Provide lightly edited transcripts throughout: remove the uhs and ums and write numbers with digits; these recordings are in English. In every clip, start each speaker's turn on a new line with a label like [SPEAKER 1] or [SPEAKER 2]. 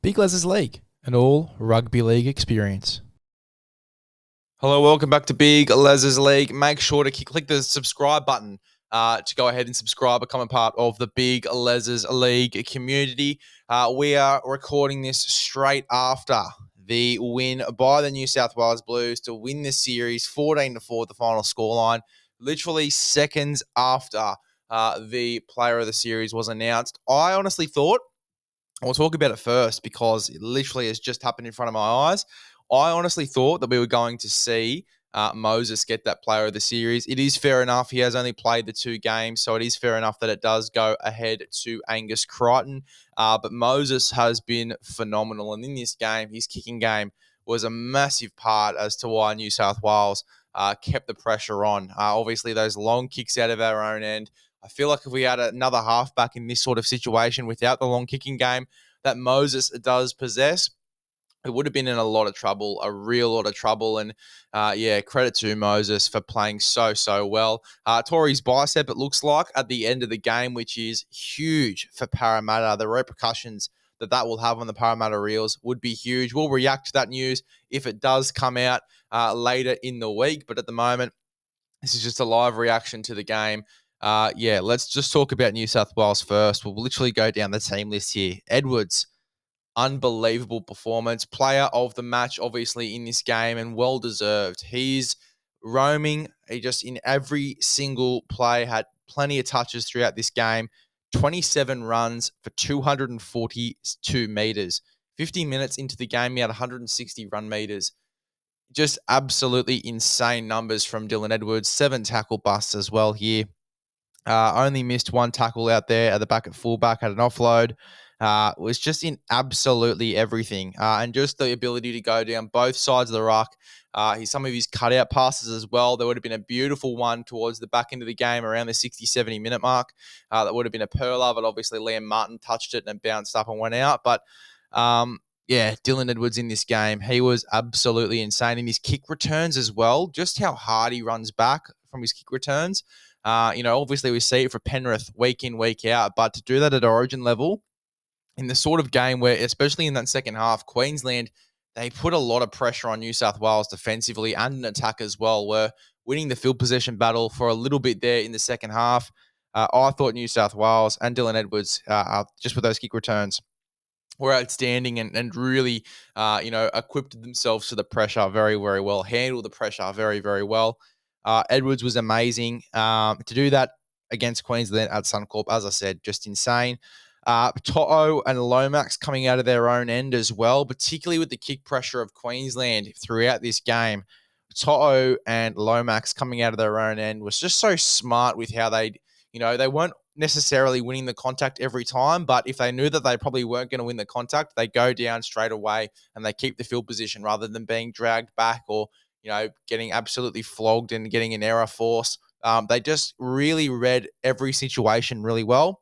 [SPEAKER 1] Big Lez's League, an all rugby league experience.
[SPEAKER 2] Hello, welcome back to Big Lez's League. Make sure to click the subscribe button to go ahead and subscribe, become a part of the Big Lez's League community. We are recording this straight after the win by the New South Wales Blues to win this series 14-4, the final scoreline, literally seconds after the player of the series was announced. I honestly thought, I'll talk about it first because it literally has just happened in front of my eyes. I honestly thought that we were going to see Moses get that player of the series. It is fair enough. He has only played the 2 games, so it is fair enough that it does go ahead to Angus Crichton. But Moses has been phenomenal. And in this game, his kicking game was a massive part as to why New South Wales kept the pressure on. Obviously, those long kicks out of our own end. I feel like if we had another halfback in this sort of situation without the long kicking game that Moses does possess, it would have been in a lot of trouble, a real lot of trouble. And credit to Moses for playing so well. Tore his bicep, it looks like, at the end of the game, which is huge for Parramatta. The repercussions that will have on the Parramatta Reels would be huge. We'll react to that news if it does come out later in the week. But at the moment, this is just a live reaction to the game. Let's just talk about New South Wales first. We'll literally go down the team list here. Edwards, unbelievable performance. Player of the match, obviously, in this game, and well-deserved. He's roaming. He just, in every single play, had plenty of touches throughout this game. 27 runs for 242 meters. 50 minutes into the game, he had 160 run meters. Just absolutely insane numbers from Dylan Edwards. 7 tackle busts as well here. Only missed 1 tackle out there at the back at fullback, had an offload. Was just in absolutely everything. And just the ability to go down both sides of the ruck. Some of his cutout passes as well. There would have been a beautiful one towards the back end of the game around the 60, 70 minute mark. That would have been a perler, but obviously Liam Martin touched it and it bounced up and went out. But Dylan Edwards in this game, he was absolutely insane in his kick returns as well. Just how hard he runs back from his kick returns. Obviously we see it for Penrith week in, week out, but to do that at Origin level in the sort of game where, especially in that second half, Queensland, they put a lot of pressure on New South Wales defensively and in attack as well. Were winning the field possession battle for a little bit there in the second half. I thought New South Wales and Dylan Edwards, just with those kick returns, were outstanding and really, equipped themselves to the pressure very, very well, handled the pressure very, very well. Edwards was amazing. To do that against Queensland at Suncorp, as I said, just insane. To'o and Lomax coming out of their own end as well, particularly with the kick pressure of Queensland throughout this game. To'o and Lomax coming out of their own end was just so smart with how they weren't necessarily winning the contact every time, but if they knew that they probably weren't going to win the contact, they go down straight away and they keep the field position rather than being dragged back or, getting absolutely flogged and getting an error force. They just really read every situation really well.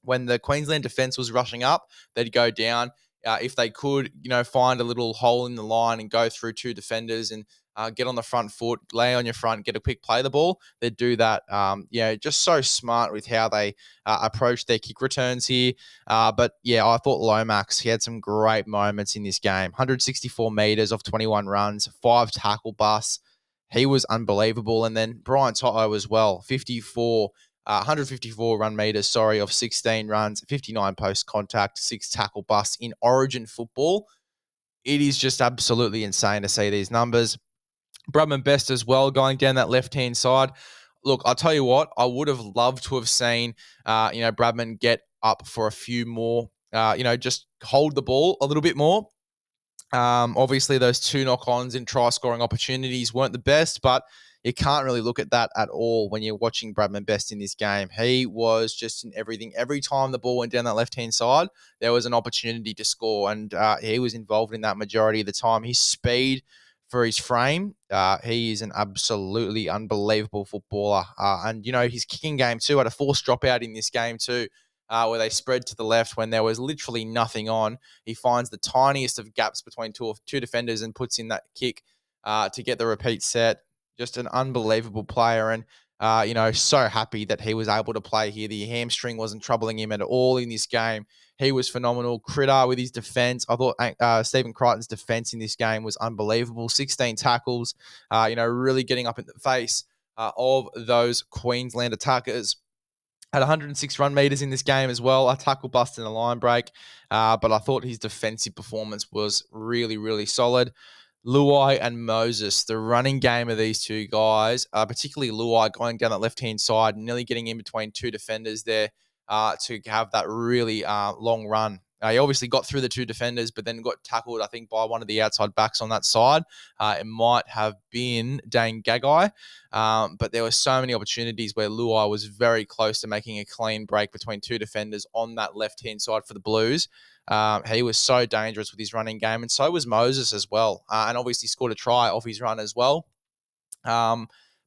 [SPEAKER 2] When the Queensland defence was rushing up, they'd go down. If they could, find a little hole in the line and go through 2 defenders and get on the front foot, lay on your front, get a quick play the ball, they'd do that. Just so smart with how they approach their kick returns here. I thought Lomax, he had some great moments in this game. 164 meters off 21 runs, 5 tackle busts. He was unbelievable. And then Brian To'o as well, 154 run meters, of 16 runs, 59 post contact, 6 tackle busts in Origin football. It is just absolutely insane to see these numbers. Bradman Best as well, going down that left-hand side. Look, I'll tell you what, I would have loved to have seen, Bradman get up for a few more, just hold the ball a little bit more. Obviously, those 2 knock-ons in try-scoring opportunities weren't the best, but you can't really look at that at all when you're watching Bradman Best in this game. He was just in everything. Every time the ball went down that left-hand side, there was an opportunity to score, and he was involved in that majority of the time. His speed for his frame, he is an absolutely unbelievable footballer. And his kicking game too, had a forced dropout in this game too, where they spread to the left when there was literally nothing on. He finds the tiniest of gaps between two defenders and puts in that kick to get the repeat set. Just an unbelievable player. And So happy that he was able to play here. The hamstring wasn't troubling him at all in this game. He was phenomenal. Critter with his defense. I thought Stephen Crichton's defense in this game was unbelievable. 16 tackles, really getting up in the face of those Queensland attackers. Had 106 run meters in this game as well. A tackle bust and a line break. But I thought his defensive performance was really, really solid. Luai and Moses, the running game of these two guys, particularly Luai going down that left-hand side, nearly getting in between two defenders there to have that really long run. He obviously got through the two defenders, but then got tackled, I think, by one of the outside backs on that side. It might have been Dane Gagai, but there were so many opportunities where Luai was very close to making a clean break between two defenders on that left-hand side for the Blues. He was so dangerous with his running game, and so was Moses as well, and obviously scored a try off his run as well.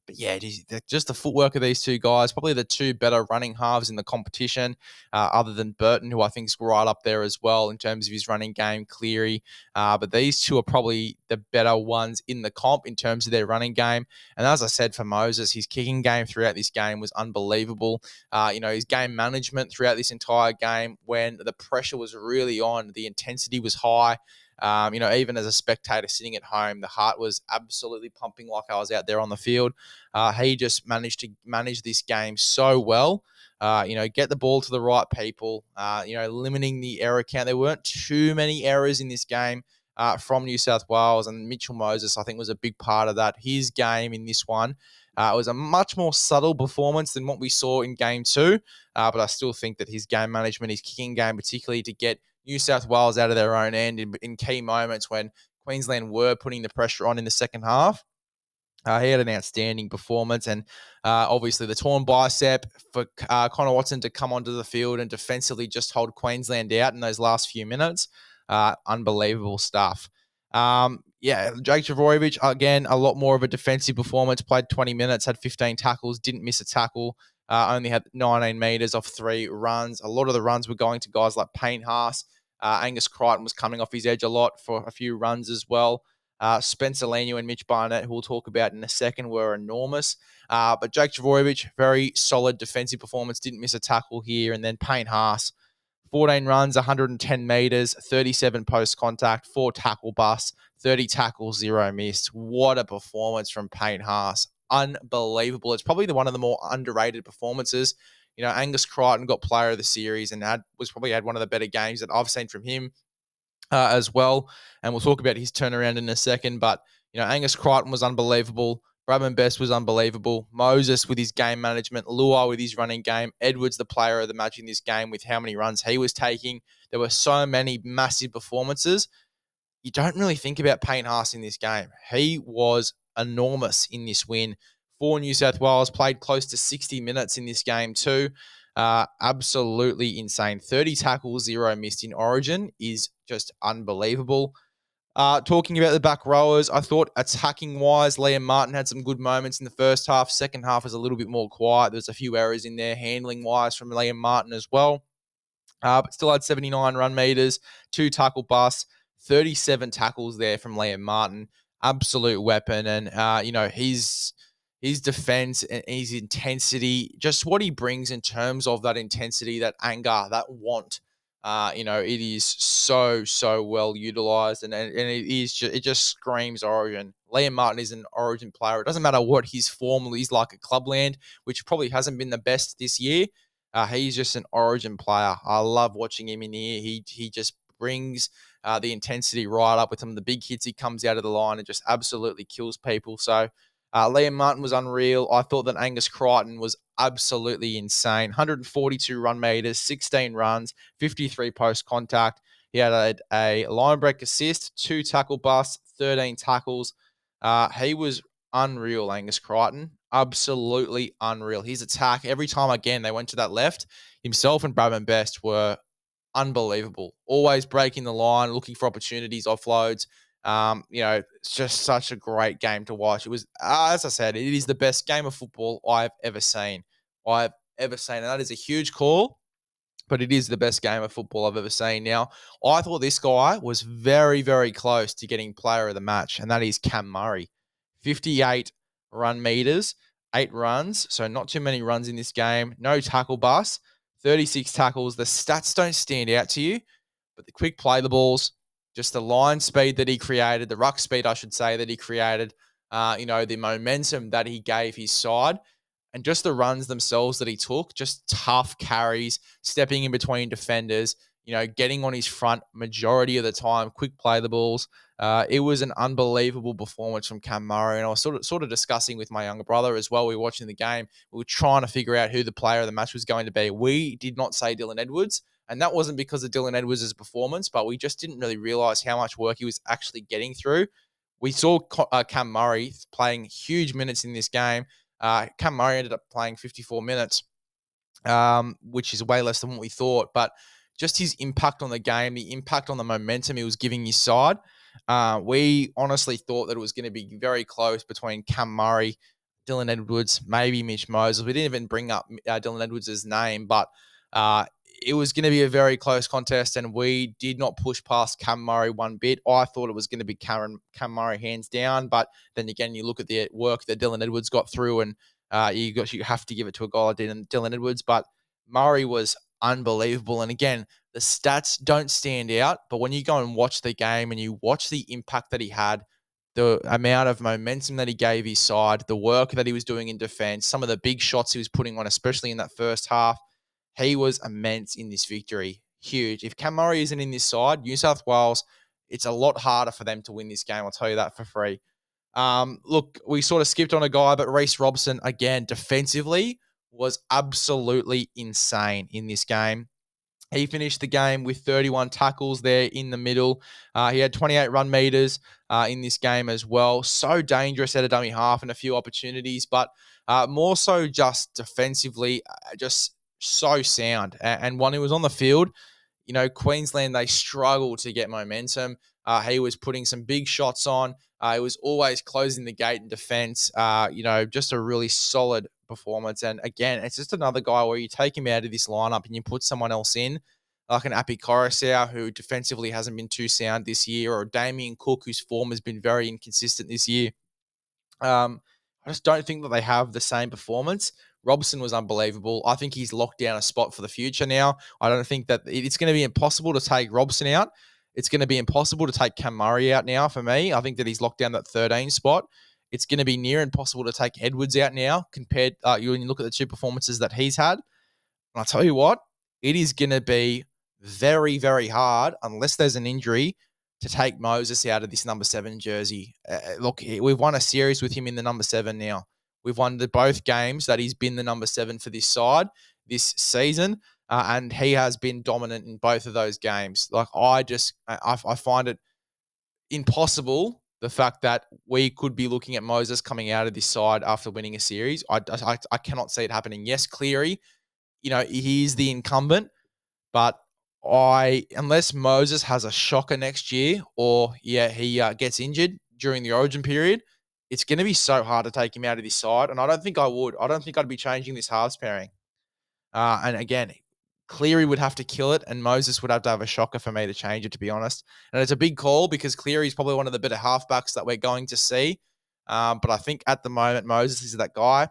[SPEAKER 2] But yeah, just the footwork of these two guys, probably the two better running halves in the competition, other than Burton, who I think is right up there as well in terms of his running game, Cleary. But these two are probably the better ones in the comp in terms of their running game. And as I said for Moses, his kicking game throughout this game was unbelievable. His game management throughout this entire game, when the pressure was really on, the intensity was high. Even as a spectator sitting at home, the heart was absolutely pumping like I was out there on the field. He just managed to manage this game so well. Get the ball to the right people, limiting the error count. There weren't too many errors in this game from New South Wales, and Mitchell Moses, I think, was a big part of that. His game in this one was a much more subtle performance than what we saw in game two, but I still think that his game management, his kicking game, particularly to get New South Wales out of their own end in key moments when Queensland were putting the pressure on in the second half. He had an outstanding performance, and obviously the torn bicep for Connor Watson to come onto the field and defensively just hold Queensland out in those last few minutes. Unbelievable stuff. Jake Trbojevic, again, a lot more of a defensive performance, played 20 minutes, had 15 tackles, didn't miss a tackle, only had 19 meters off 3 runs. A lot of the runs were going to guys like Payne Haas. Angus Crichton was coming off his edge a lot for a few runs as well. Spencer Leniu and Mitch Barnett, who we'll talk about in a second, were enormous. But Jake Trbojevic, very solid defensive performance, didn't miss a tackle here. And then Payne Haas, 14 runs, 110 meters, 37 post contact, 4 tackle busts, 30 tackles, 0 missed. What a performance from Payne Haas. Unbelievable. It's probably one of the more underrated performances. Angus Crichton got player of the series and had one of the better games that I've seen from him as well. And we'll talk about his turnaround in a second. But, Angus Crichton was unbelievable. Bradman Best was unbelievable. Moses with his game management. Luai with his running game. Edwards, the player of the match in this game with how many runs he was taking. There were so many massive performances. You don't really think about Payne Haas in this game. He was enormous in this win for New South Wales. Played close to 60 minutes in this game too. Absolutely insane. 30 tackles, 0 missed in Origin is just unbelievable. Talking about the back rowers, I thought attacking-wise, Liam Martin had some good moments in the first half. Second half was a little bit more quiet. There's a few errors in there, handling-wise, from Liam Martin as well. But still had 79 run meters, 2 tackle busts, 37 tackles there from Liam Martin. Absolute weapon. And, his defense and his intensity, just what he brings in terms of that intensity, that anger, that want. It is so well utilized, and it just screams Origin. Liam Martin is an Origin player. It doesn't matter what his form is like at Clubland, which probably hasn't been the best this year. He's just an Origin player. I love watching him in here. He just brings the intensity right up with some of the big hits. He comes out of the line and just absolutely kills people. So Liam Martin was unreal. I thought that Angus Crichton was absolutely insane. 142 run meters, 16 runs, 53 post contact. He had a line break assist, 2 tackle busts, 13 tackles. He was unreal, Angus Crichton. Absolutely unreal. His attack, every time, again, they went to that left, himself and Bradman Best were unbelievable. Always breaking the line, looking for opportunities, offloads. It's just such a great game to watch. It was, as I said, it is the best game of football I've ever seen. And that is a huge call, but it is the best game of football I've ever seen. Now, I thought this guy was very, very close to getting player of the match, and that is Cam Murray. 58 run meters, 8 runs, so not too many runs in this game. No tackle bust, 36 tackles. The stats don't stand out to you, but the quick play the balls, just the line speed that he created, the ruck speed, I should say, that he created, the momentum that he gave his side, and just the runs themselves that he took, just tough carries, stepping in between defenders, getting on his front majority of the time, quick play the balls. It was an unbelievable performance from Cam Murray, and I was sort of discussing with my younger brother as well. We were watching the game. We were trying to figure out who the player of the match was going to be. We did not say Dylan Edwards, and that wasn't because of Dylan Edwards' performance, but we just didn't really realize how much work he was actually getting through. We saw Cam Murray playing huge minutes in this game. Cam Murray ended up playing 54 minutes, which is way less than what we thought. But just his impact on the game, the impact on the momentum he was giving his side, we honestly thought that it was going to be very close between Cam Murray, Dylan Edwards, maybe Mitch Moses. We didn't even bring up Dylan Edwards' name, but it was going to be a very close contest, and we did not push past Cam Murray one bit. I thought it was going to be Cam Murray hands down, but then again, you look at the work that Dylan Edwards got through, and you have to give it to a guy like Dylan Edwards. But Murray was unbelievable, and again, the stats don't stand out, but when you go and watch the game and you watch the impact that he had, the amount of momentum that he gave his side, the work that he was doing in defense, some of the big shots he was putting on, especially in that first half, he was immense in this victory. Huge. If Cam Murray isn't in this side, New South Wales, it's a lot harder for them to win this game. I'll tell you that for free. Look, we sort of skipped on a guy, but Reece Robson, again, defensively, was absolutely insane in this game. He finished the game with 31 tackles there in the middle. He had 28 run meters in this game as well. So dangerous at a dummy half and a few opportunities, but more so just defensively, just so sound. And when he was on the field, Queensland, they struggled to get momentum. He was putting some big shots on. He was always closing the gate in defense. Just a really solid performance. And again, it's just another guy where you take him out of this lineup and you put someone else in, like an Api Coruscant, who defensively hasn't been too sound this year, or Damien Cook, whose form has been very inconsistent this year. I just don't think that they have the same performance. Robson was unbelievable. I think he's locked down a spot for the future now. I don't think that it's going to be impossible to take Robson out. It's going to be impossible to take Cam Murray out now for me. I think that he's locked down that 13 spot. It's going to be near impossible to take Edwards out now compared when you look at the two performances that he's had. And I'll tell you what, it is going to be very, very hard unless there's an injury to take Moses out of this number 7 jersey. Look, we've won a series with him in the number 7 now. We've won both games that he's been the number 7 for this side this season, and he has been dominant in both of those games. Like, I find it impossible, the fact that we could be looking at Moses coming out of this side after winning a series. I cannot see it happening. Yes, Cleary, he is the incumbent, but unless Moses has a shocker next year, or he gets injured during the Origin period, it's going to be so hard to take him out of this side. And I don't think I would. I don't think I'd be changing this halves pairing. And again, Cleary would have to kill it, and Moses would have to have a shocker for me to change it, to be honest. And it's a big call because Cleary is probably one of the better halfbacks that we're going to see. But I think at the moment, Moses is that guy,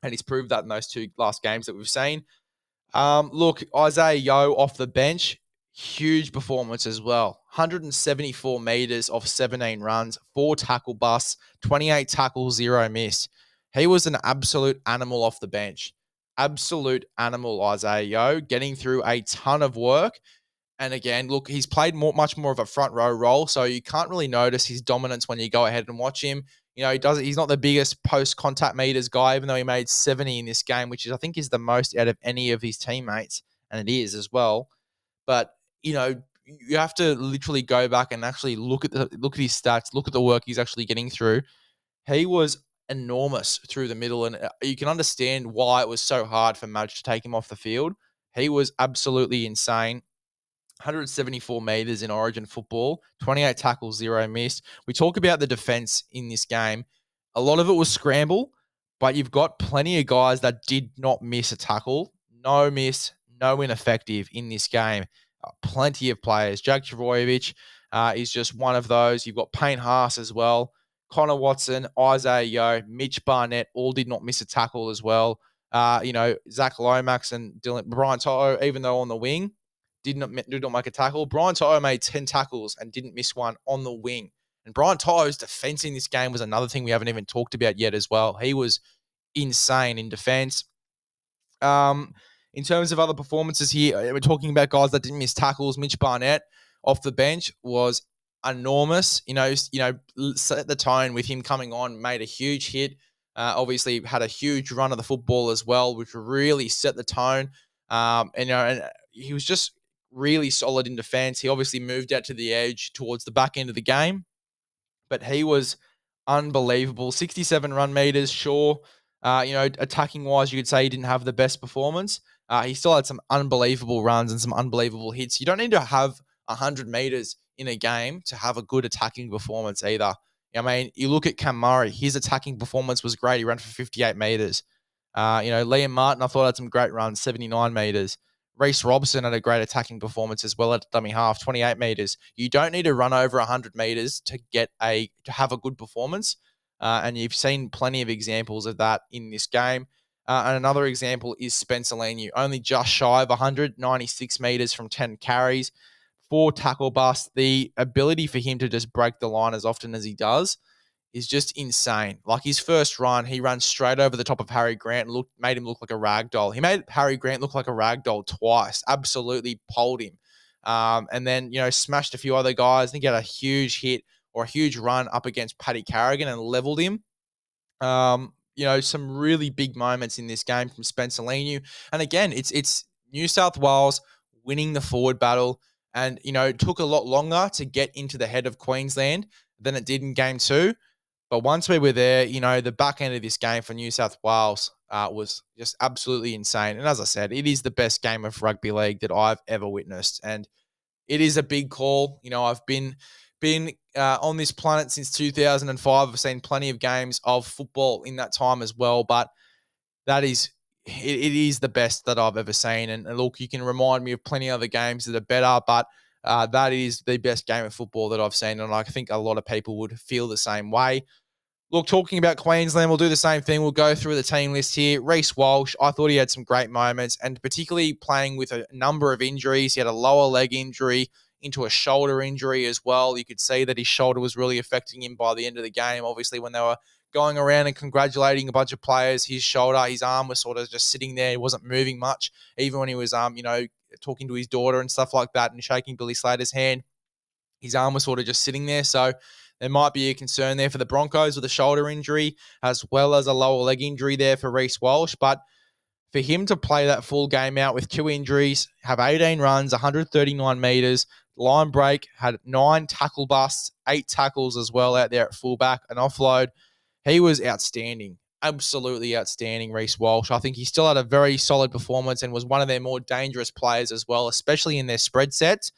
[SPEAKER 2] and he's proved that in those two last games that we've seen. Look, Isaiah Yeo off the bench, huge performance as well. 174 meters off 17 runs, 4 tackle busts, 28 tackles, 0 miss. He was an absolute animal off the bench. Absolute animal, Isaiah Yeo, getting through a ton of work. And again, look, he's played much more of a front row role, so you can't really notice his dominance when you go ahead and watch him. He's not the biggest post-contact meters guy, even though he made 70 in this game, which I think is the most out of any of his teammates, and it is as well. But, you have to literally go back and actually look at his stats, look at the work he's actually getting through. He was enormous through the middle, and you can understand why it was so hard for Madge to take him off the field. He was absolutely insane. 174 meters in Origin football, 28 tackles, 0 missed. We talk about the defense in this game. A lot of it was scramble, but you've got plenty of guys that did not miss a tackle. No miss, no ineffective in this game. Plenty of players. Jack Travojevic is just one of those. You've got Payne Haas as well. Connor Watson, Isaiah Yeo, Mitch Barnett all did not miss a tackle as well. Zach Lomax and Brian Toto, even though on the wing, did not make a tackle. Brian Toto made 10 tackles and didn't miss one on the wing. And Brian Toto's defense in this game was another thing we haven't even talked about yet as well. He was insane in defense. In terms of other performances here, we're talking about guys that didn't miss tackles. Mitch Barnett off the bench was enormous. Set the tone with him coming on, made a huge hit. Obviously had a huge run of the football as well, which really set the tone. And he was just really solid in defense. He obviously moved out to the edge towards the back end of the game, but he was unbelievable. 67 run meters, sure. Attacking wise, you could say he didn't have the best performance. He still had some unbelievable runs and some unbelievable hits. You don't need to have 100 meters in a game to have a good attacking performance either. I mean, you look at Cam Murray, his attacking performance was great. He ran for 58 meters. Liam Martin, I thought had some great runs, 79 meters. Reece Robson had a great attacking performance as well at dummy half, 28 meters. You don't need to run over 100 meters to have a good performance. And you've seen plenty of examples of that in this game. And another example is Spencer Leniu, only just shy of 196 meters from 10 carries, 4 tackle busts. The ability for him to just break the line as often as he does is just insane. Like his first run, he ran straight over the top of Harry Grant and made him look like a rag doll. He made Harry Grant look like a rag doll twice. Absolutely poled him. And then, smashed a few other guys. I think he had a huge hit or a huge run up against Paddy Carrigan and leveled him. Some really big moments in this game from Spencer Leniu. And again, it's New South Wales winning the forward battle. And, it took a lot longer to get into the head of Queensland than it did in game 2. But once we were there, the back end of this game for New South Wales was just absolutely insane. And as I said, it is the best game of rugby league that I've ever witnessed. And it is a big call. I've been on this planet since 2005. I've seen plenty of games of football in that time as well. But it is the best that I've ever seen. And look, you can remind me of plenty of other games that are better, but that is the best game of football that I've seen. And I think a lot of people would feel the same way. Look, talking about Queensland, we'll do the same thing. We'll go through the team list here. Reece Walsh, I thought he had some great moments, and particularly playing with a number of injuries. He had a lower leg injury into a shoulder injury as well. You could see that his shoulder was really affecting him by the end of the game. Obviously, when they were going around and congratulating a bunch of players, his arm was sort of just sitting there. He wasn't moving much, even when he was, talking to his daughter and stuff like that and shaking Billy Slater's hand. His arm was sort of just sitting there. So there might be a concern there for the Broncos with a shoulder injury, as well as a lower leg injury there for Reece Walsh. But for him to play that full game out with 2 injuries, have 18 runs, 139 meters, line break, had 9 tackle busts, 8 tackles as well out there at fullback, an offload. He was outstanding, absolutely outstanding, Reece Walsh. I think he still had a very solid performance and was one of their more dangerous players as well, especially in their spread sets.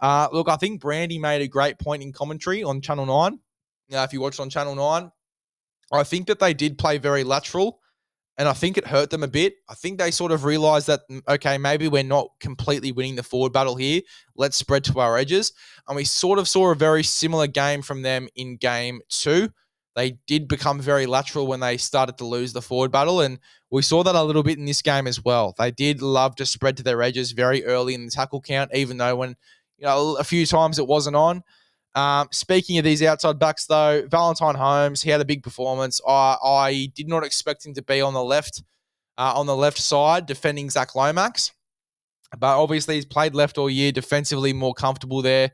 [SPEAKER 2] Look, I think Brandy made a great point in commentary on Channel 9. If you watched on Channel 9, I think that they did play very lateral, and I think it hurt them a bit. I think they sort of realised that, okay, maybe we're not completely winning the forward battle here. Let's spread to our edges. And we sort of saw a very similar game from them in game 2. They did become very lateral when they started to lose the forward battle, and we saw that a little bit in this game as well. They did love to spread to their edges very early in the tackle count, even though when a few times it wasn't on. Speaking of these outside backs, though, Valentine Holmes, he had a big performance. I did not expect him to be on the left side defending Zach Lomax, but obviously he's played left all year, defensively more comfortable there.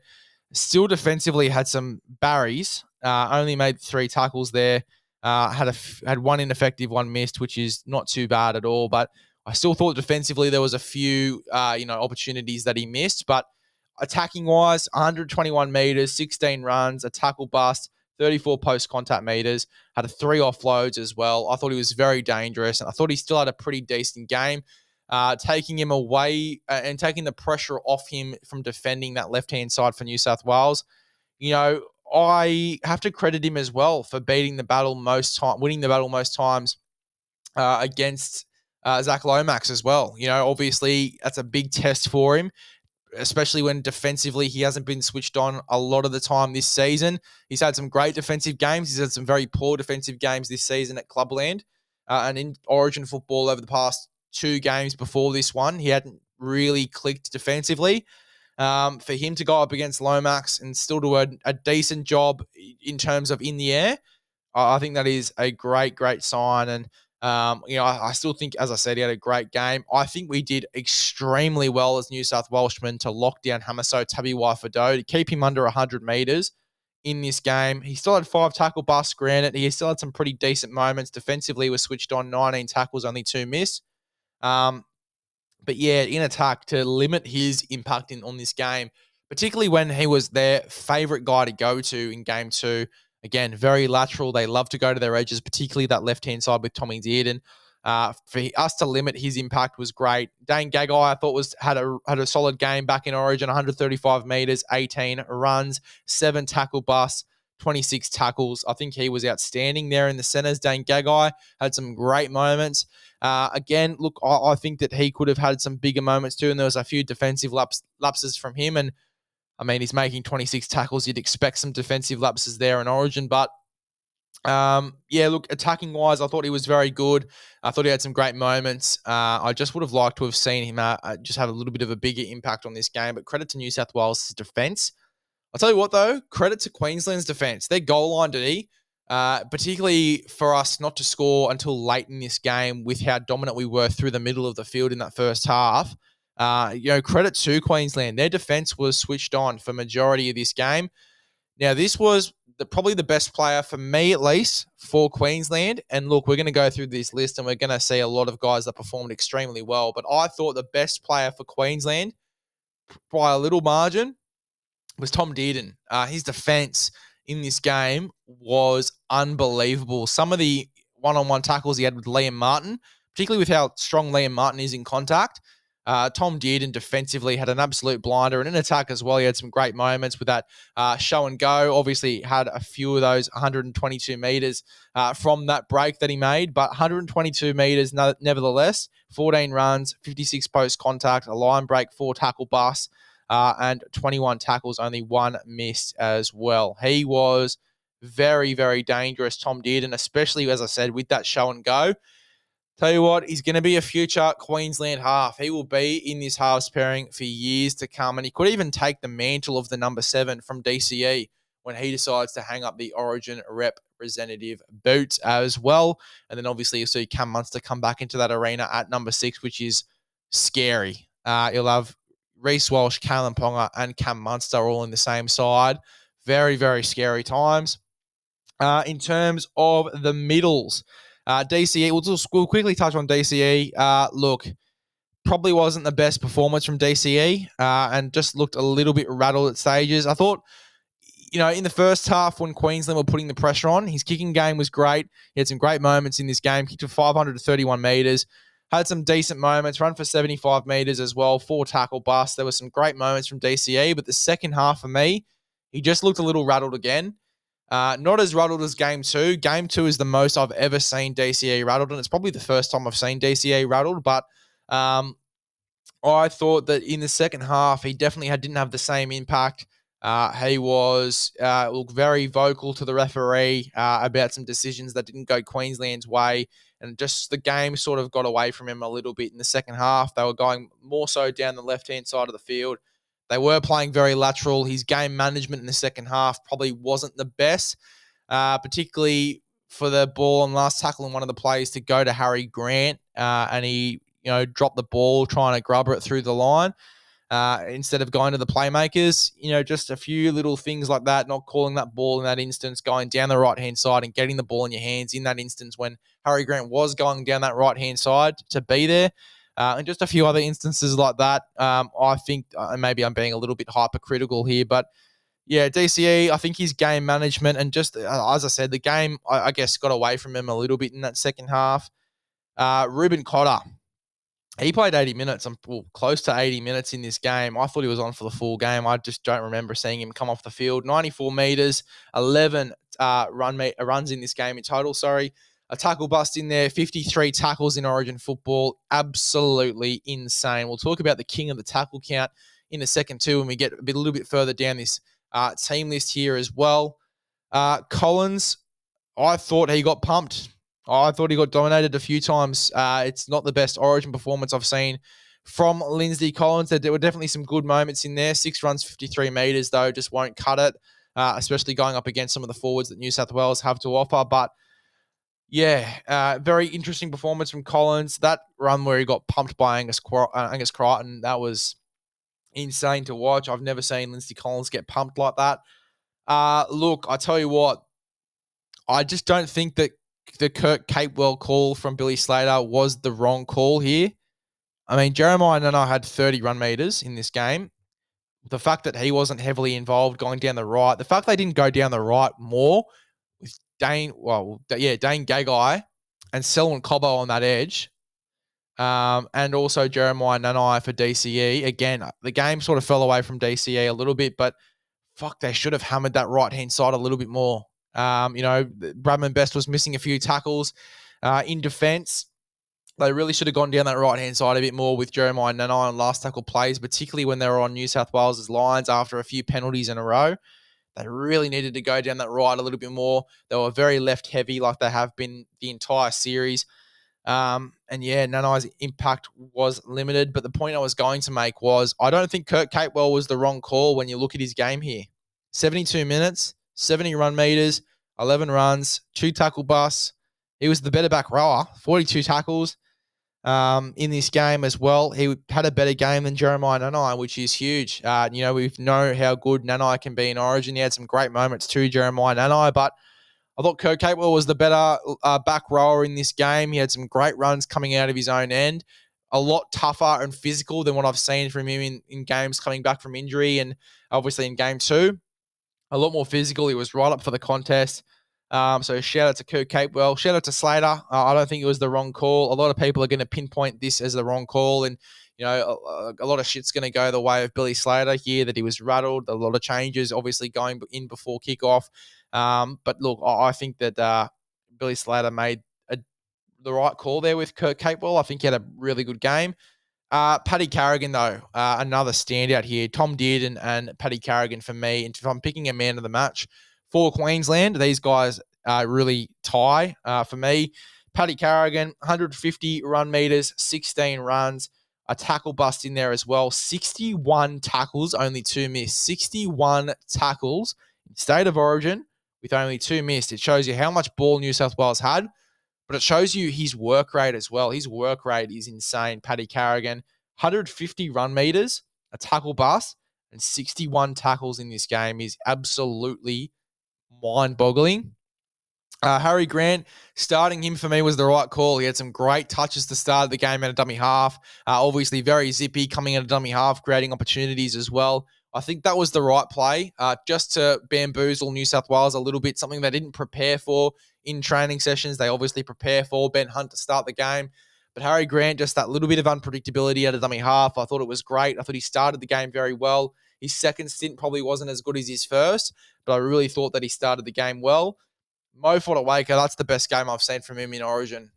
[SPEAKER 2] Still defensively had some barries. Only made 3 tackles there. Had 1 ineffective, 1 missed, which is not too bad at all. But I still thought defensively there was a few opportunities that he missed, but attacking wise, 121 meters, 16 runs, a tackle bust, 34 post-contact meters, had 3 offloads as well. I thought he was very dangerous, and I thought he still had a pretty decent game. Taking him away and taking the pressure off him from defending that left-hand side for New South Wales. I have to credit him as well for winning the battle most times against Zach Lomax as well. Obviously, that's a big test for him. especially when defensively he hasn't been switched on a lot of the time this season. He's had some great defensive games. He's had some very poor defensive games this season at Clubland. And in Origin football over the past 2 games before this one, he hadn't really clicked defensively. For him to go up against Lomax and still do a decent job in terms of in the air, I think that is a great, great sign. And, I still think, as I said, he had a great game. I think we did extremely well as New South Welshmen to lock down Hamaso Tabiwai-Fado, to keep him under 100 metres in this game. He still had 5 tackle busts, granted. He still had some pretty decent moments. Defensively, was switched on, 19 tackles, only 2 missed. But yeah, in attack, to limit his impact on this game, particularly when he was their favourite guy to go to in game 2. Again, very lateral. They love to go to their edges, particularly that left-hand side with Tommy Dearden. For us to limit his impact was great. Dane Gagai, I thought, had a solid game back in Origin, 135 metres, 18 runs, 7 tackle busts, 26 tackles. I think he was outstanding there in the centres. Dane Gagai had some great moments. Again, look, I think that he could have had some bigger moments too, and there was a few defensive lapses from him. And I mean, he's making 26 tackles. You'd expect some defensive lapses there in Origin, but look, attacking wise, I thought he was very good. I thought he had some great moments. I just would have liked to have seen him just have a little bit of a bigger impact on this game. But credit to New South Wales' defence. I'll tell you what, though, credit to Queensland's defence. Their goal line D, particularly for us not to score until late in this game with how dominant we were through the middle of the field in that first half. Credit to Queensland. Their defence was switched on for majority of this game. Now, this was probably the best player, for me at least, for Queensland. And look, we're going to go through this list and we're going to see a lot of guys that performed extremely well. But I thought the best player for Queensland, by a little margin, was Tom Dearden. His defense in this game was unbelievable. Some of the one-on-one tackles he had with Liam Martin, particularly with how strong Liam Martin is in contact. Tom Dearden defensively had an absolute blinder, and in attack as well, he had some great moments with that show and go. Obviously, had a few of those 122 metres from that break that he made, but 122 metres nevertheless, 14 runs, 56 post contact, a line break, 4 tackle busts, and 21 tackles, only 1 missed as well. He was very, very dangerous, Tom Dearden, especially, as I said, with that show and go. Tell you what, he's going to be a future Queensland half. He will be in this halves pairing for years to come, and he could even take the mantle of the number 7 from DCE when he decides to hang up the Origin representative boots as well. And then obviously you'll see Cam Munster come back into that arena at number 6, which is scary. You'll have Reece Walsh, Kalen Ponga, and Cam Munster all in the same side. Very, very scary times. In terms of the middles, DCE, we'll quickly touch on DCE. Look, probably wasn't the best performance from DCE and just looked a little bit rattled at stages. I thought, in the first half when Queensland were putting the pressure on, his kicking game was great. He had some great moments in this game. Kicked for 531 metres. Had some decent moments. Run for 75 metres as well. 4 tackle busts. There were some great moments from DCE. But the second half for me, he just looked a little rattled again. Not as rattled as Game 2. Game 2 is the most I've ever seen DCE rattled, and it's probably the first time I've seen DCE rattled. But I thought that in the second half, he definitely didn't have the same impact. He was very vocal to the referee about some decisions that didn't go Queensland's way, and just the game sort of got away from him a little bit in the second half. They were going more so down the left-hand side of the field. They were playing very lateral. His game management in the second half probably wasn't the best, particularly for the ball and last tackle in one of the plays to go to Harry Grant, and he dropped the ball trying to grubber it through the line. Instead of going to the playmakers, just a few little things like that, not calling that ball in that instance, going down the right-hand side and getting the ball in your hands in that instance when Harry Grant was going down that right-hand side to be there. And just a few other instances like that. I think maybe I'm being a little bit hypercritical here, but yeah, DCE, I think his game management and just, as I said, the game, I guess, got away from him a little bit in that second half. Ruben Cotter. He played 80 minutes, close to 80 minutes in this game. I thought he was on for the full game. I just don't remember seeing him come off the field. 94 metres, 11 runs in this game in total, A tackle bust in there, 53 tackles in Origin football. Absolutely insane. We'll talk about the king of the tackle count in a second too when we get a little bit further down this team list here as well. Collins, I thought he got pumped. I thought he got dominated a few times. It's not the best Origin performance I've seen from Lindsay Collins. There were definitely some good moments in there. 6 runs, 53 metres, though, just won't cut it, especially going up against some of the forwards that New South Wales have to offer. But, yeah, very interesting performance from Collins. That run where he got pumped by Angus Crichton, that was insane to watch. I've never seen Lindsay Collins get pumped like that. Look, I tell you what, I just don't think that the Kurt Capewell call from Billy Slater was the wrong call here. I mean, Jeremiah Nana had 30 run meters in this game. The fact that he wasn't heavily involved going down the right, the fact they didn't go down the right more with Dane Gagai and Selwyn Cobbo on that edge, and also Jeremiah Nanai for DCE. Again, the game sort of fell away from DCE a little bit, but fuck, they should have hammered that right-hand side a little bit more. Bradman Best was missing a few tackles in defence. They really should have gone down that right-hand side a bit more with Jeremiah Nanai on last tackle plays, particularly when they were on New South Wales' lines after a few penalties in a row. They really needed to go down that right a little bit more. They were very left-heavy like they have been the entire series. Nanai's impact was limited. But the point I was going to make was I don't think Kurt Capewell was the wrong call when you look at his game here. 72 minutes, 70 run meters, 11 runs, 2 tackle busts. He was the better back rower, 42 tackles in this game as well. He had a better game than Jeremiah Nanai, which is huge. We know how good Nanai can be in Origin. He had some great moments too, Jeremiah Nanai, but I thought Kurt Capewell was the better back rower in this game. He had some great runs coming out of his own end. A lot tougher and physical than what I've seen from him in games coming back from injury, and obviously in game 2. A lot more physical. He was right up for the contest. So shout out to Kurt Capewell. Shout out to Slater. I don't think it was the wrong call. A lot of people are going to pinpoint this as the wrong call, and a lot of shit's going to go the way of Billy Slater here, that he was rattled. A lot of changes obviously going in before kickoff. But look, I think that Billy Slater made the right call there with Kurt Capewell. I think he had a really good game. Paddy Carrigan, though, another standout here. Tom Dearden and Paddy Carrigan for me. And if I'm picking a man of the match for Queensland, these guys really tie for me. Paddy Carrigan, 150 run meters, 16 runs, a tackle bust in there as well. 61 tackles, only 2 missed. 61 tackles in State of Origin with only 2 missed. It shows you how much ball New South Wales had, but it shows you his work rate as well. His work rate is insane. Paddy Carrigan, 150 run meters, a tackle bust, and 61 tackles in this game is absolutely mind-boggling. Harry Grant, starting him for me was the right call. He had some great touches to start the game at a dummy half. Obviously very zippy coming at a dummy half, creating opportunities as well. I think that was the right play, just to bamboozle New South Wales a little bit, something they didn't prepare for in training sessions. They obviously prepare for Ben Hunt to start the game. But Harry Grant, just that little bit of unpredictability at a dummy half. I thought it was great. I thought he started the game very well. His second stint probably wasn't as good as his first, but I really thought that he started the game well. Mo Fotuaika, that's the best game I've seen from him in Origin,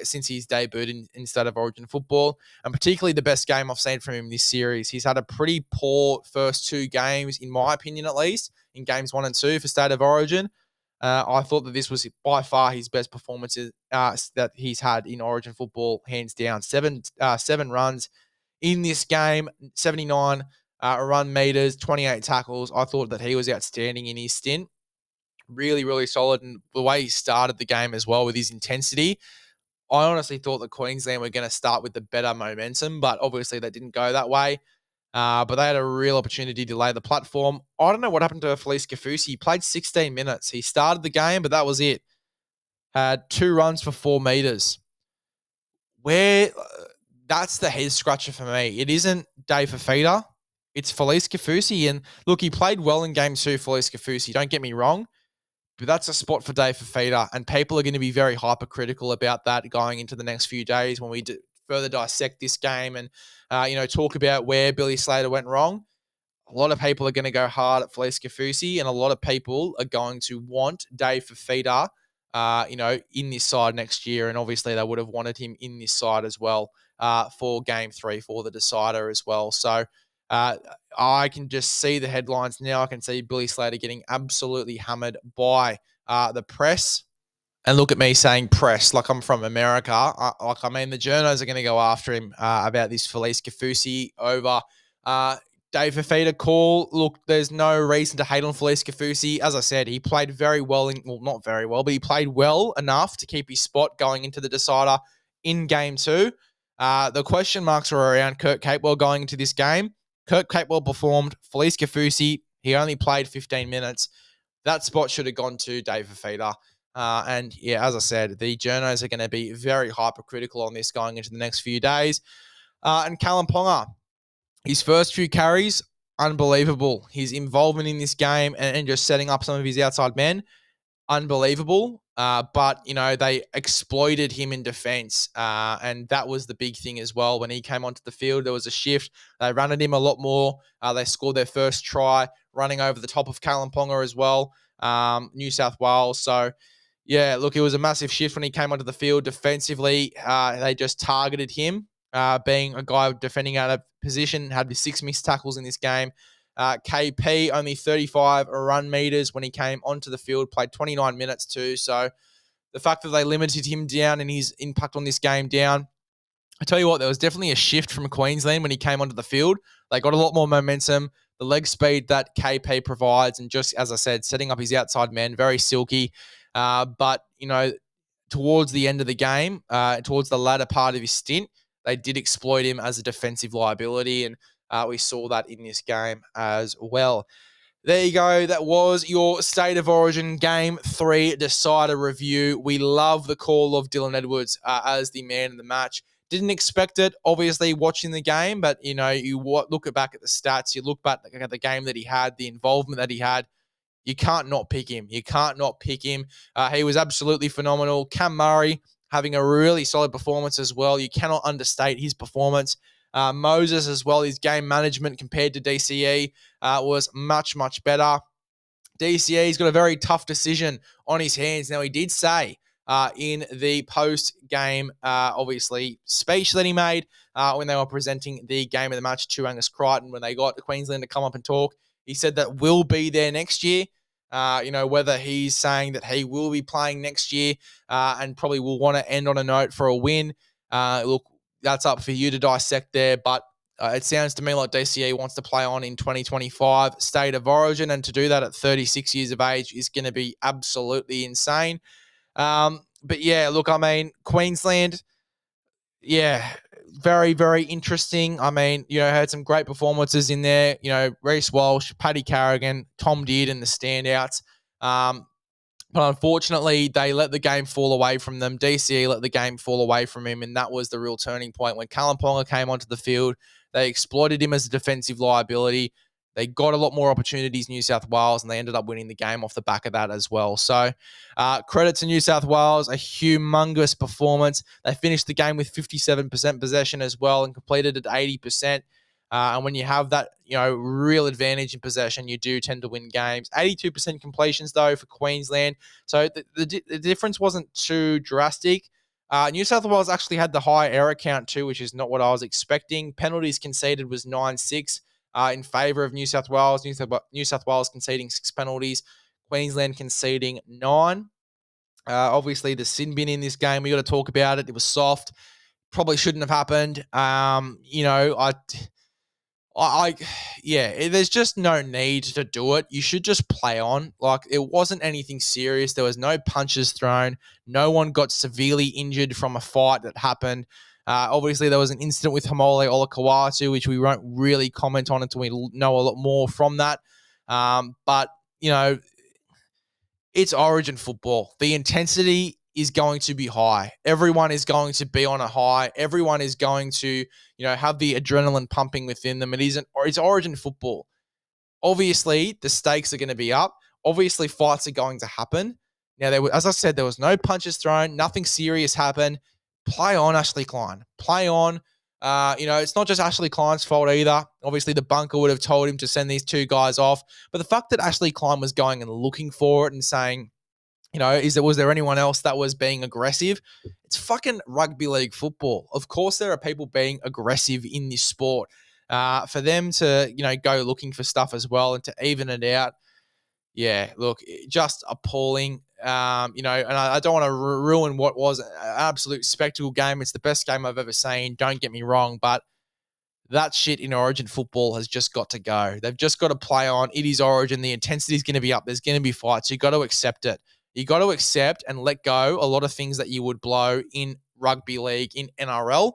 [SPEAKER 2] since he's debuted in State of Origin football, and particularly the best game I've seen from him this series. He's had a pretty poor first 2 games, in my opinion at least, in games 1 and 2 for State of Origin. I thought that this was by far his best performances that he's had in Origin football, hands down. 7 runs in this game, 79 run meters, 28 tackles. I thought that he was outstanding in his stint. Really, really solid. And the way he started the game as well with his intensity, I honestly thought that Queensland were going to start with the better momentum, but obviously that didn't go that way. But they had a real opportunity to lay the platform. I don't know what happened to Felice Kafusi. He played 16 minutes. He started the game, but that was it. Had 2 runs for 4 meters. That's the head scratcher for me. It isn't Dave Fafita. It's Felice Kafusi. And look, he played well in game 2, Felice Kafusi. Don't get me wrong. But that's a spot for Dave Fafita, and people are going to be very hypercritical about that going into the next few days when we further dissect this game and, talk about where Billy Slater went wrong. A lot of people are going to go hard at Felice Kafusi, and a lot of people are going to want Dave Fafita, in this side next year, and obviously they would have wanted him in this side as well for Game 3 for the decider as well. So I can just see the headlines now. I can see Billy Slater getting absolutely hammered by the press. And look at me saying press like I'm from America. The journos are going to go after him about this Felice Kafusi over Dave Fafita call. Look, there's no reason to hate on Felice Kafusi. As I said, he played very well. Not very well, but he played well enough to keep his spot going into the decider in game 2. The question marks were around Kurt Capewell going into this game. Kurt Capewell performed. Felice Kafusi, he only played 15 minutes. That spot should have gone to Dave Fafita. And yeah, as I said, the journos are going to be very hypercritical on this going into the next few days. And Callum Ponga, his first few carries, unbelievable. His involvement in this game and just setting up some of his outside men, unbelievable. But, they exploited him in defense. And that was the big thing as well. When he came onto the field, there was a shift. They ran at him a lot more. They scored their first try, running over the top of Callum Ponga as well, New South Wales. So, yeah, look, it was a massive shift when he came onto the field defensively. They just targeted him, being a guy defending out of position, had 6 missed tackles in this game. KP, only 35 run meters when he came onto the field, played 29 minutes too. So the fact that they limited him down and his impact on this game down, I tell you what, there was definitely a shift from Queensland when he came onto the field. They got a lot more momentum, the leg speed that KP provides, and just, as I said, setting up his outside men, very silky. But, towards the end of the game, towards the latter part of his stint, they did exploit him as a defensive liability, and we saw that in this game as well. There you go. That was your State of Origin Game 3 decider review. We love the call of Dylan Edwards as the man in the match. Didn't expect it, obviously, watching the game, but, you look back at the stats, you look back at the game that he had, the involvement that he had. You can't not pick him. You can't not pick him. He was absolutely phenomenal. Cam Murray having a really solid performance as well. You cannot understate his performance. Moses as well, his game management compared to DCE was much, much better. DCE's got a very tough decision on his hands. Now, he did say in the post-game, obviously, speech that he made when they were presenting the game of the match to Angus Crichton, when they got Queensland to come up and talk, he said that we'll be there next year. Whether he's saying that he will be playing next year and probably will want to end on a note for a win. Look, that's up for you to dissect there, but it sounds to me like DCE wants to play on in 2025 State of Origin, and to do that at 36 years of age is going to be absolutely insane. But yeah, look, Queensland, yeah, very, very interesting. Had some great performances in there. Reece Walsh, Paddy Carrigan, Tom Dearden, the standouts. But unfortunately, they let the game fall away from them. DCE let the game fall away from him, and that was the real turning point. When Callum Ponga came onto the field, they exploited him as a defensive liability. They got a lot more opportunities, New South Wales, and they ended up winning the game off the back of that as well. So credit to New South Wales, a humongous performance. They finished the game with 57% possession as well and completed at 80%. And when you have that, real advantage in possession, you do tend to win games. 82% completions, though, for Queensland. So the difference wasn't too drastic. New South Wales actually had the high error count, too, which is not what I was expecting. Penalties conceded was 9-6 in favour of New South Wales. New South Wales conceding 6 penalties. Queensland conceding 9. Obviously, the sin bin in this game, we got to talk about it. It was soft. Probably shouldn't have happened. There's just no need to do it. You should just play on. Like, it wasn't anything serious. There was no punches thrown. No one got severely injured from a fight that happened. Obviously, there was an incident with Hamole Olakawatu, which we won't really comment on until we know a lot more from that. But it's Origin football. The intensity is going to be high. Everyone is going to be on a high. Everyone is going to, have the adrenaline pumping within them. It's Origin football. Obviously, the stakes are going to be up. Obviously, fights are going to happen. Now, as I said, there was no punches thrown. Nothing serious happened. Play on, Ashley Klein. Play on. It's not just Ashley Klein's fault either. Obviously, the bunker would have told him to send these 2 guys off. But the fact that Ashley Klein was going and looking for it and saying, was there anyone else that was being aggressive? It's fucking rugby league football. Of course, there are people being aggressive in this sport. For them to, go looking for stuff as well and to even it out, yeah, look, just appalling. And I don't want to ruin what was an absolute spectacle game. It's the best game I've ever seen. Don't get me wrong, but that shit in Origin football has just got to go. They've just got to play on. It is Origin. The intensity is going to be up. There's going to be fights. You got to accept it. You got to accept and let go a lot of things that you would blow in rugby league, in NRL,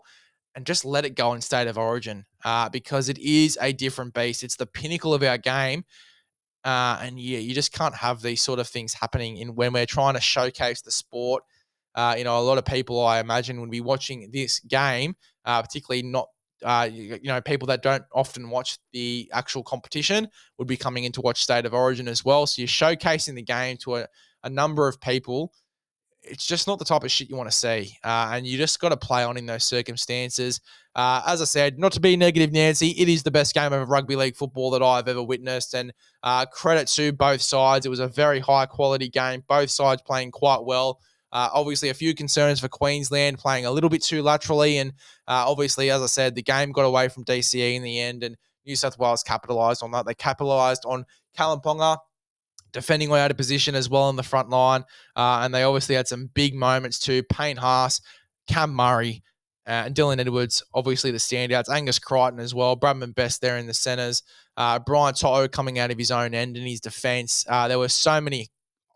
[SPEAKER 2] and just let it go in State of Origin because it is a different beast. It's the pinnacle of our game. And yeah, you just can't have these sort of things happening in when we're trying to showcase the sport. A lot of people, I imagine, would be watching this game, particularly not, people that don't often watch the actual competition would be coming in to watch State of Origin as well. So you're showcasing the game to a number of people. It's just not the type of shit you want to see. And you just got to play on in those circumstances. As I said, not to be negative, Nancy, it is the best game of rugby league football that I've ever witnessed. And credit to both sides. It was a very high quality game. Both sides playing quite well. Obviously, a few concerns for Queensland playing a little bit too laterally. And obviously, as I said, the game got away from DCE in the end. And New South Wales capitalised on that. They capitalised on Kalimpong defending way out of position as well in the front line. And they obviously had some big moments too. Payne Haas, Cam Murray, and Dylan Edwards, obviously the standouts. Angus Crichton as well. Bradman Best there in the centres. Brian To'o coming out of his own end in his defence. There were so many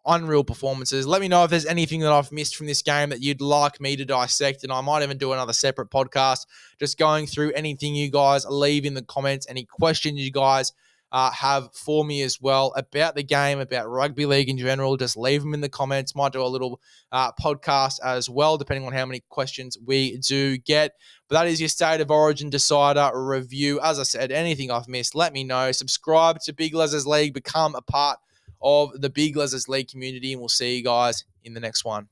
[SPEAKER 2] unreal performances. Let me know if there's anything that I've missed from this game that you'd like me to dissect, and I might even do another separate podcast just going through anything you guys leave in the comments, any questions you guys have for me as well about the game, about rugby league in general. Just leave them in the comments. Might do a little podcast as well, depending on how many questions we do get. But that is your State of Origin Decider review. As I said, anything I've missed, let me know. Subscribe to Big Lez's League. Become a part of the Big Lez's League community, and we'll see you guys in the next one.